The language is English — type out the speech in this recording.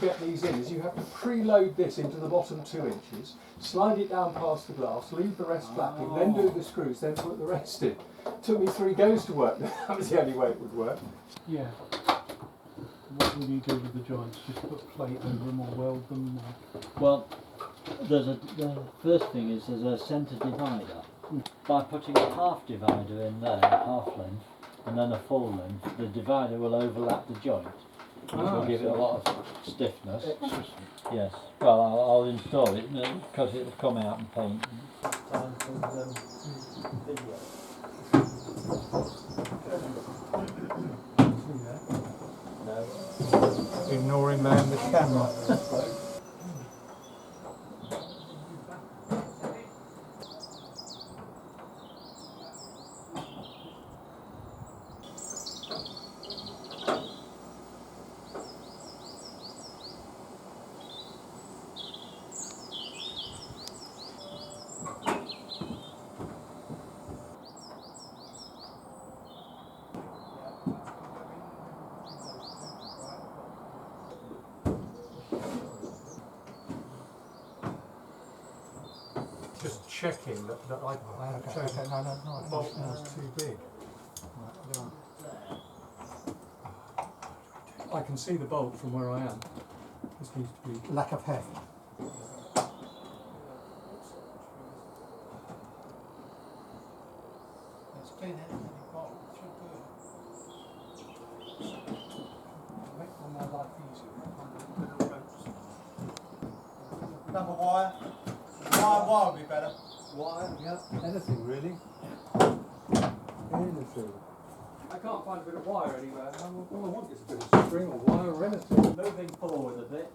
get these in is you have to preload this into the bottom 2 inches, slide it down past the glass, leave the rest flapping, then do the screws, then put the rest in. Took me 3 goes to work. That was the only way it would work. Yeah. What will you do with the joints? Just put plate over them or weld them? Or... Well, the first thing is there's a centre divider. By putting a half divider in there, half length, and then a full length, the divider will overlap the joint, which will give it a lot of stiffness. Yes. Well, I'll install it because it'll come out and paint. No. Ignoring man the camera. Just checking that I had chosen the bolt was too big. I can see the bolt from where I am. This needs to be Lack of heft. It's been it and you've got make all my life easier. Another wire. Wire would be better. wire, yeah, anything really. Anything. I can't find a bit of wire anywhere. All I want is a bit of string or wire or anything. Moving forward a bit.